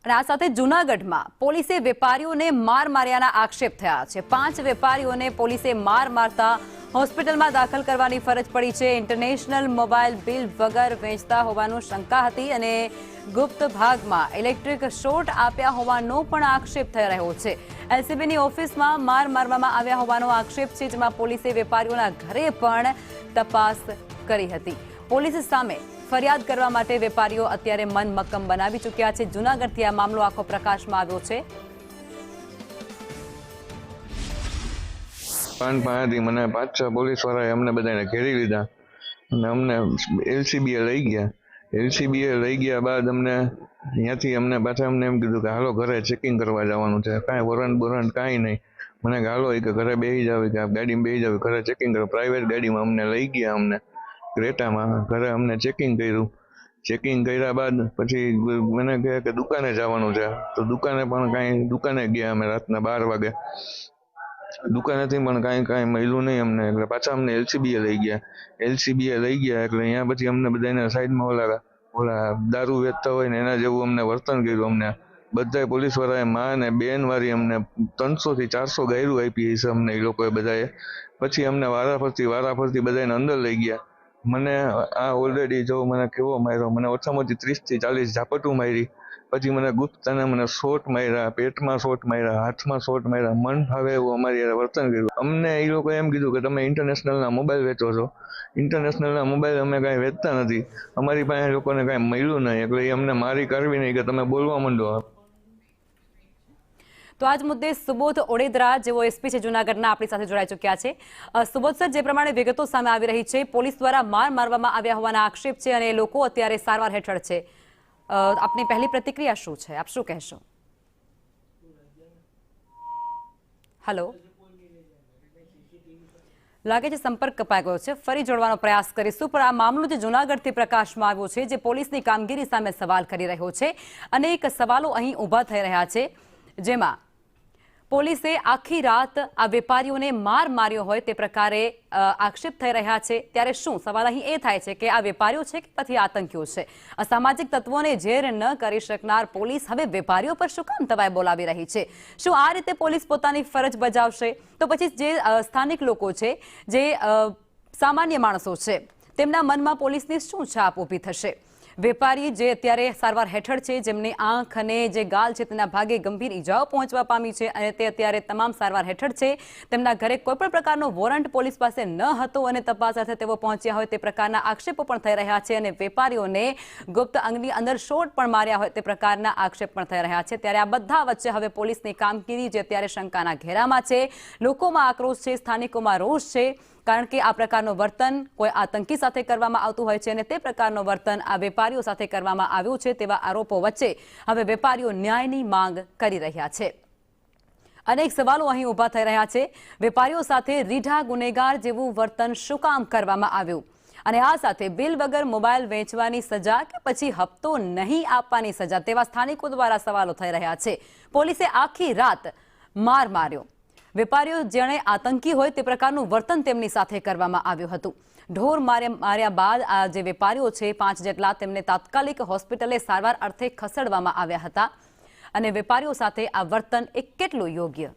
અને આ સાથે જૂનાગઢમાં પોલીસે વેપારીઓને માર માર્યાના આક્ષેપ થયા છે। 5 વેપારીઓને પોલીસે માર મારતા હોસ્પિટલમાં દાખલ કરવાની ફરજ પડી છે। ઇન્ટરનેશનલ મોબાઈલ બિલ વગર વેચતા હોવાનું શંકા હતી અને ગુપ્ત ભાગમાં ઇલેક્ટ્રિક શોર્ટ આપ્યા હોવાનો પણ આક્ષેપ થઈ રહ્યો છે। એલસીબીની ઓફિસમાં માર મારવામાં આવ્યા હોવાનો આક્ષેપ છે, જેમાં પોલીસે વેપારીઓના ઘરે પણ તપાસ કરી હતી। પોલીસ સામે ફરિયાદ કરવા માટે વેપારીઓ અત્યારે મન મક્કમ બનાવી ચૂક્યા છે। જૂનાગઢથી આ મામલો આખો પ્રકાશમાં આવ્યો છે। પાન પાસેથી મને 5-6 પોલીસવાળાએ અમને બધાને ઘેરી લીધા અને અમને એલસીબીએ લઈ ગયા। એલસીબીએ લઈ ગયા બાદ ત્યાંથી અમને પાછા એમ કીધું કે હાલો ઘરે ચેકિંગ કરવા જવાનું છે। કાંઈ વોરંટ કાંઈ નહીં। મને કે હાલો કે ઘરે બેસી જાવ, કે ગાડીમાં બેસી જાવ, ઘરે ચેકિંગ કરો। પ્રાઇવેટ ગાડીમાં અમને લઈ ગયા, અમને ક્રેટામાં ઘરે અમને ચેકિંગ કર્યું। ચેકિંગ કર્યા બાદ પછી મને કહે કે દુકાને જવાનું છે, તો દુકાને ગયા અમે રાતના 12 વાગે। દુકાનેથી પણ કાંઈ મળ્યું નહીં અમને, એટલે પાછા અમને એલસીબીએ લઈ ગયા। એલસીબીએ લઈ ગયા એટલે અહીંયા પછી અમને બધાને સાઈડમાં ઓલા દારૂ વેચતા હોય ને એના જેવું અમને વર્તન કર્યું। અમને બધાય પોલીસવાળાએ માં ને બેન વાળી અમને 300 થી 400 ગાયરું આપી છે અમને એ લોકોએ બધાએ। પછી અમને વારાફરતી બધાને અંદર લઈ ગયા। મને આ ઓલરેડી જો મને કેવો માર્યો, મને ઓછામાં ઓછી 30 થી 40 ઝાપટું મારી। પછી મને ગુપ્તાને મને શોટ માર્યા, પેટમાં શોટ માર્યા, હાથમાં શોટ માર્યા। મન ભાવે એવું અમારી યારે વર્તન કર્યું। અમને એ લોકોએ એમ કીધું કે તમે ઇન્ટરનેશનલના મોબાઈલ વેચો છો। ઇન્ટરનેશનલના મોબાઈલ અમે કાંઈ વેચતા નથી, અમારી પાસે લોકોને કાંઈ મળ્યું નહીં, એટલે એ અમને મારી કાઢવી નહીં કે તમે બોલવા માંડો। તો આજ મુદ્દે સુબોધ ઓડેદરા જેઓ એસપી છે જૂનાગઢના આપણી સાથે જોડાઈ ચૂક્યા છે। સુબોધ સર, જે પ્રમાણે વિગતો સામે આવી રહી છે, પોલીસ દ્વારા માર મારવામાં આવ્યા હોવાના આક્ષેપ છે અને લોકો અત્યારે સારવાર હેઠળ છે। આપની પહેલી પ્રતિક્રિયા શું છે, આપ શું કહેશો? હેલો, લાગે છે સંપર્ક કપાઈ ગયો છે, ફરી જોડવાનો પ્રયાસ કરીશું। પણ આ મામલો જે જૂનાગઢથી પ્રકાશમાં આવ્યો છે, જે પોલીસની કામગીરી સામે સવાલ કરી રહ્યો છે, અનેક સવાલો અહીં ઊભા થઈ રહ્યા છે, જેમાં પોલીસે આખી રાત આ વેપારીઓને માર માર્યો હોય તે પ્રકારે આક્ષેપ થઈ રહ્યા છે। ત્યારે શું સવાલ અહીં એ થાય છે કે આ વેપારીઓ છે કે પછી આતંકીઓ છે? અસામાજિક તત્વોને ઝેર ન કરી શકનાર પોલીસ હવે વેપારીઓ પર શું કામ તવાઈ બોલાવી રહી છે? શું આ રીતે પોલીસ પોતાની ફરજ બજાવશે? તો પછી જે સ્થાનિક લોકો છે, જે સામાન્ય માણસો છે, તેમના મનમાં પોલીસની શું છાપ ઊભી થશે? વેપારી જે અત્યારે સારવાર હેઠળ છે, જેમની આંખ અને જે ગાલ છે તેના ભાગે ગંભીર ઈજાઓ પહોંચવા પામી છે અને તે અત્યારે તમામ સારવાર હેઠળ છે। તેમના ઘરે કોઈપણ પ્રકારનો વોરંટ પોલીસ પાસે ન હતો અને તપાસ અર્થે તેઓ પહોંચ્યા હોય તે પ્રકારના આક્ષેપો પણ થઈ રહ્યા છે અને વેપારીઓને ગુપ્ત અંગની અંદર શોટ પણ માર્યા હોય તે પ્રકારના આક્ષેપ પણ થઈ રહ્યા છે। ત્યારે આ બધા વચ્ચે હવે પોલીસની કામગીરી જે અત્યારે શંકાના ઘેરામાં છે, લોકોમાં આક્રોશ છે, સ્થાનિકોમાં રોષ છે, કારણ કે આ પ્રકારનું વર્તન કોઈ આતંકી સાથે કરવામાં આવતું હોય છે અને તે પ્રકારનું વર્તન આ વેપારીઓ સાથે કરવામાં આવ્યું છે તેવા આરોપો વચ્ચે હવે વેપારીઓ ન્યાયની માંગ કરી રહ્યા છે। અનેક સવાલો અહીં ઊભા થઈ રહ્યા છે। વેપારીઓ સાથે રીઢા ગુનેગાર જેવું વર્તન શું કામ કરવામાં આવ્યું? અને આ સાથે બિલ વગર મોબાઈલ વેચવાની સજા કે પછી હપ્તો નહીં આપવાની સજા, તેવા સ્થાનિકો દ્વારા સવાલો થઈ રહ્યા છે। પોલીસે આખી રાત માર માર્યો, વેપારીઓ જેણે આતંકી હોય તે પ્રકારનું વર્તન તેમની સાથે કરવામાં આવ્યું હતું। ઢોર માર્યા બાદ આ જે વેપારીઓ છે 5 જેટલા, તેમને તાત્કાલિક હોસ્પિટલે સારવાર અર્થે ખસેડવામાં આવ્યા હતા અને વેપારીઓ સાથે આ વર્તન એ કેટલું યોગ્ય?